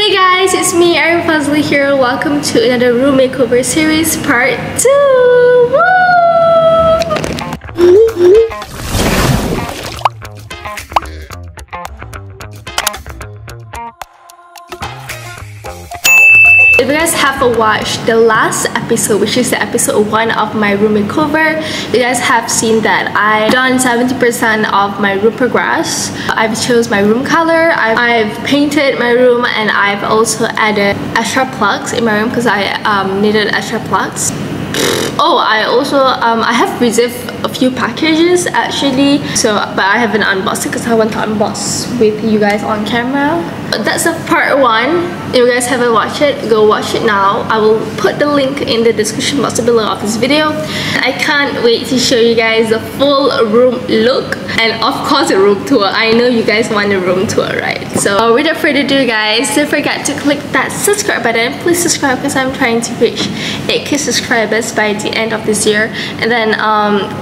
Hey guys, it's me, Erin Fazli here. Welcome to another room makeover series part 2. Woo! If you guys have watched the last episode, which is the episode 1 of my room makeover, you guys have seen that I've done 70% of my room progress. I've chose my room color, I've painted my room, and I've also added extra plugs in my room because I needed extra plugs. Oh, I also I have received a few packages actually, but I haven't unboxed it because I want to unbox with you guys on camera. That's a part 1. If you guys haven't watched it, go watch it now. I will put the link in the description box below of this video. I can't wait to show you guys the full room look and of course a room tour. I know you guys want a room tour, right? So without further ado guys, don't forget to click that subscribe button. Please subscribe because I'm trying to reach 8k subscribers by the end of this year. And then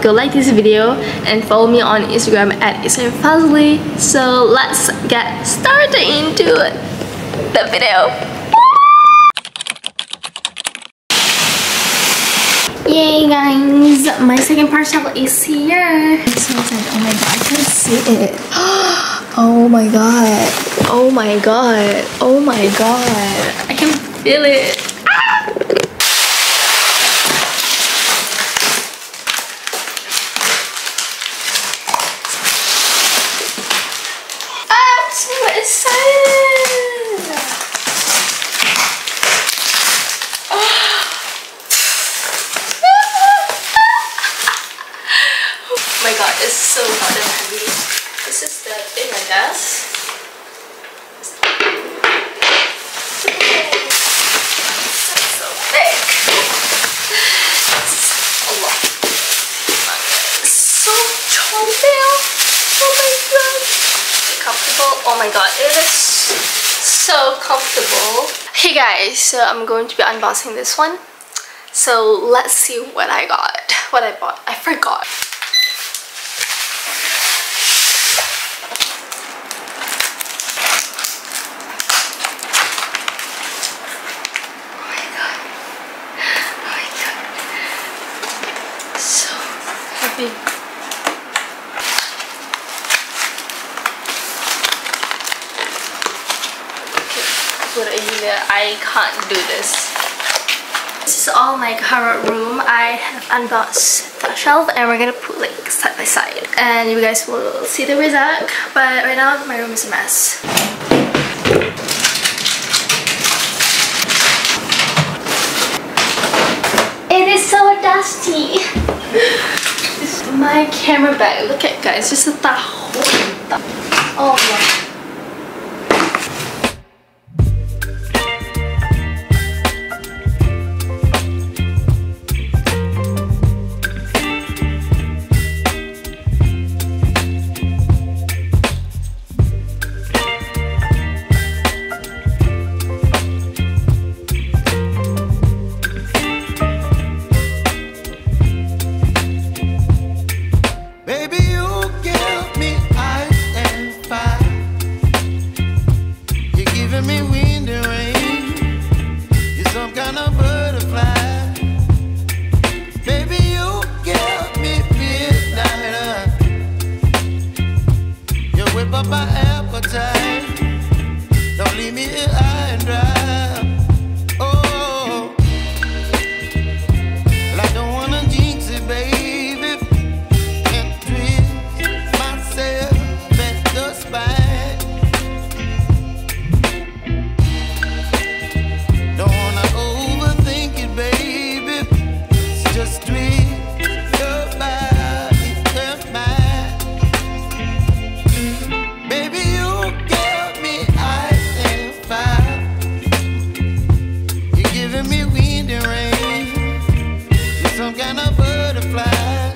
go like this video and follow me on Instagram at @isfazli. So let's get started into the video. Yay guys, my second parcel is here. I'm so excited. Oh my god, I can see it. Oh my god, oh my god, oh my god, I can feel it. I'm so excited. Oh my god, it's so hot and heavy. This is the thing, I guess. It's so big. It's a lot. It's so comfortable. Oh my god. Is it comfortable? Oh my god, it is so comfortable. Hey guys, so I'm going to be unboxing this one. So let's see what I got. What I bought. I forgot. Okay, I can't do this. This is all my current room. I have unboxed the shelf and we're gonna put like side by side and you guys will see the result. But right now my room is a mess. It is so dusty. This is my camera bag. Look at guys, just a taho. Oh my. My appetite, don't leave me here high and dry. Oh, well, I don't wanna jinx it, baby, and twist myself at the spine. Don't wanna overthink it, baby. It's just twist your body and mine. Some kind of butterfly.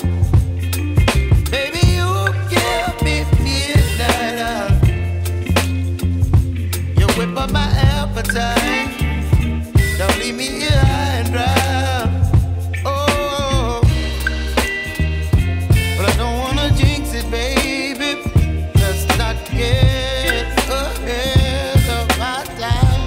Baby, you give me midnight. You whip up my appetite. Don't leave me here high and dry. Oh, but I don't wanna jinx it, baby. Let's not get ahead of my time.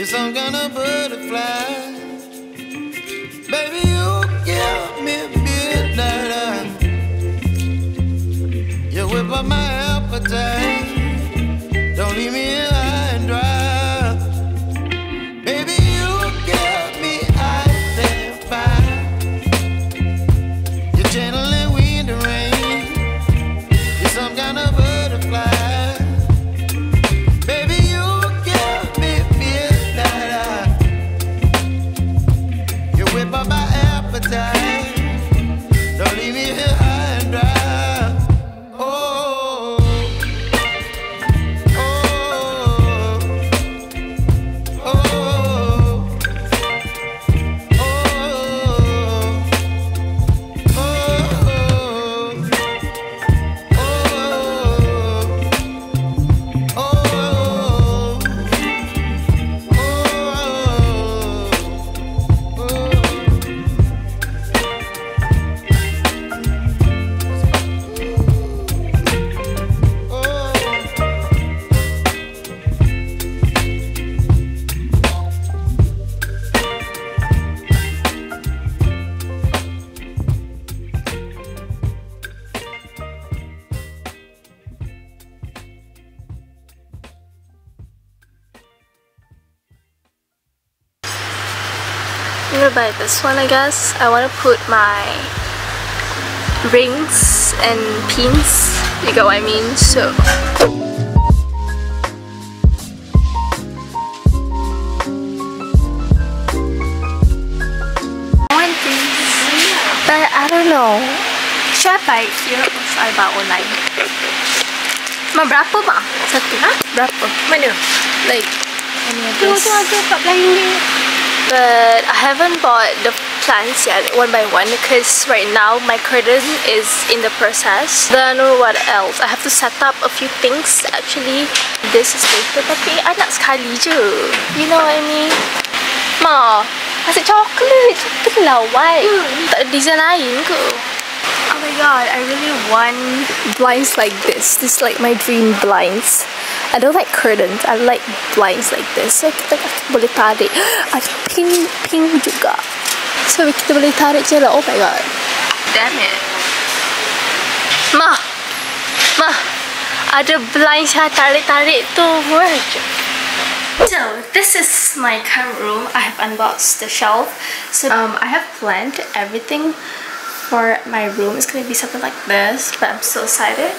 You're some kind of butterfly. Baby, you give me midnight. You whip up my appetite. Don't leave me here high and dry. Baby, you give me ice and fire. You're channeling wind and rain. You're some kind of butterfly. Baby, you give me midnight. You whip up my appetite. Don't leave me here high and dry. I'm gonna buy this one, I guess. I want to put my rings and pins, you get what I mean? So I want these, but I don't know. Should I buy it here or should I buy online? Ma, berapa ma? Satu? Ha? Berapa? Mana? Like any of this? But I haven't bought the plants yet one by one because right now my curtain is in the process. Then what else? I have to set up a few things actually. This is later tapi I nak sekali je. You know what I mean? Ma, asyik coklat. Coklat lah white. Tak ada design lain ke? Oh my god, I really want blinds like this. This is like my dream blinds. I don't like curtains. I like blinds like this. So kita boleh tarik. Ada pink juga. So kita boleh tarik je lah. Oh my god. Damn it. Ma, ada blinds yang tarik-tarik tu. So this is my current room. I have unboxed the shelf. So I have planned everything for my room. It's gonna be something like this, but I'm so excited.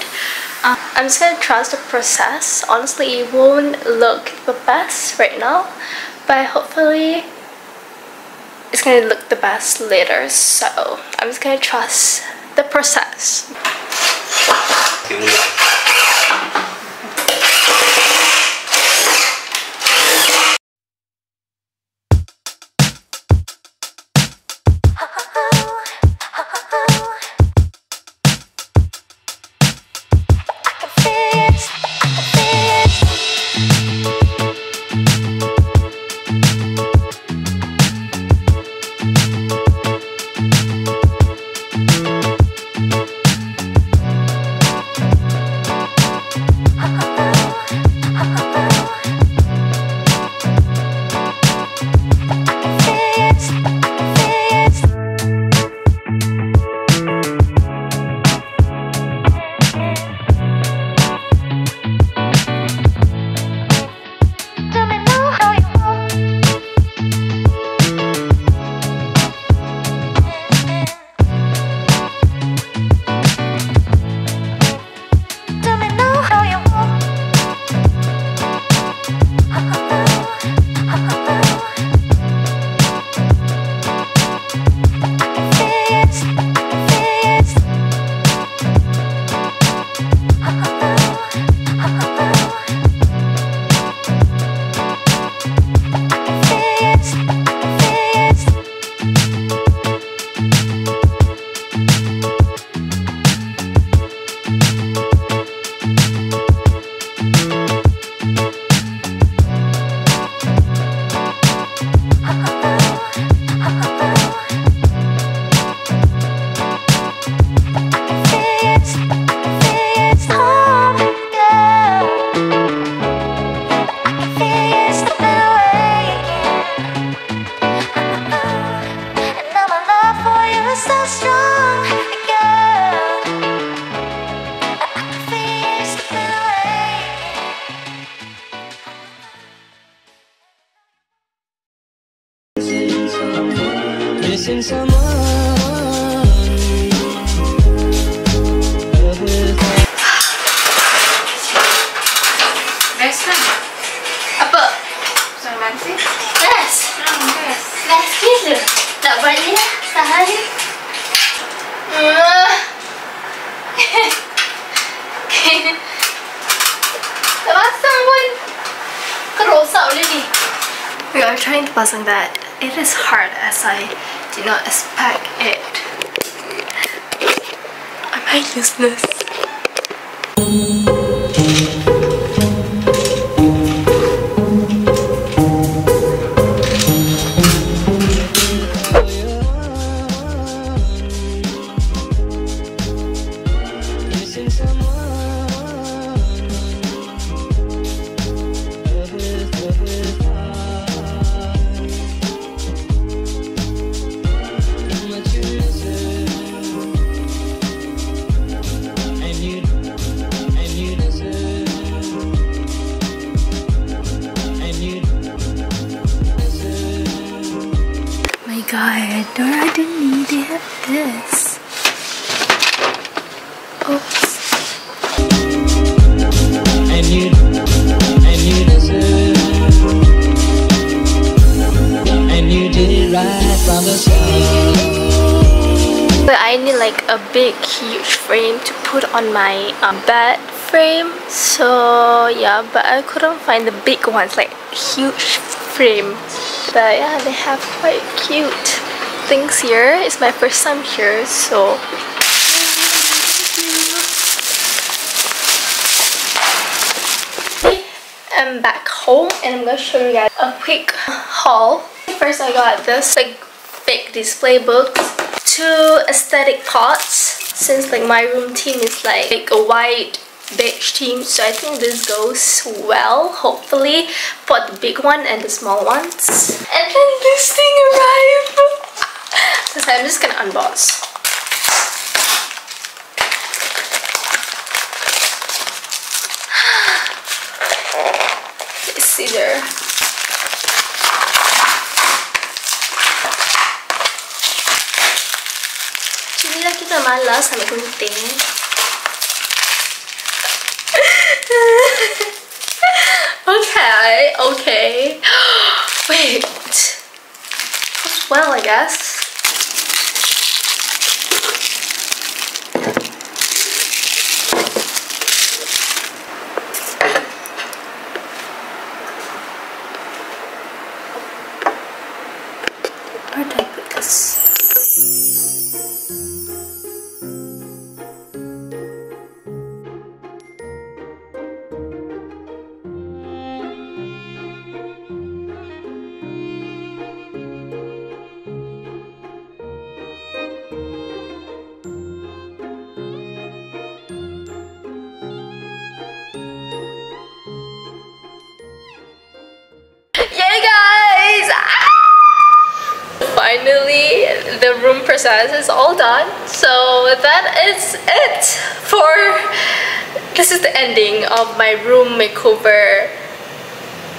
I'm just gonna trust the process. Honestly, it won't look the best right now, but hopefully it's gonna look the best later. So I'm just gonna trust the process. missing someone. Best lah. Apa? Sama sih? Best. Best. Best gitu. Tak balik lah. Sehari. Tak pasang pun. Kerosak boleh ni. We are trying to pasang that. It is hard as I did not expect it. Am I useless? God, Dora didn't need to have this. Oops. And you deserve, and you did it right from the start. But I need like a big, huge frame to put on my bed frame. So yeah, but I couldn't find the big ones, like huge frame. But yeah, they have quite cute things here. It's my first time here, so I'm back home and I'm gonna show you guys a quick haul. First, I got this like fake display books, 2 aesthetic pots. Since like my room theme is like a white beige theme, so I think this goes well, hopefully, for the big one and the small ones. And then this thing arrived. So I'm just gonna unbox. Let's see there. Actually, kita malas sampai gunting. Okay. Wait. Goes well, I guess. Where did I put this? Finally, the room process is all done. So that is it for this is the ending of my room makeover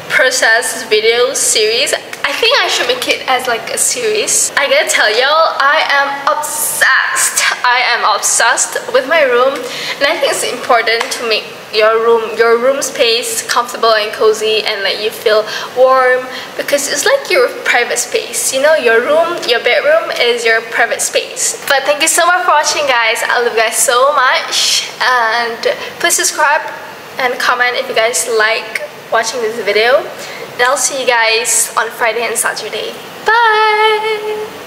process video series. I think I should make it as like a series. I gotta tell y'all, I am obsessed. I am obsessed with my room, and I think it's important to make your room space comfortable and cozy, and like you feel warm, because it's like your private space. You know, your room, your bedroom is your private space. But thank you so much for watching, guys. I love you guys so much, and please subscribe and comment if you guys like watching this video. And I'll see you guys on Friday and Saturday. Bye!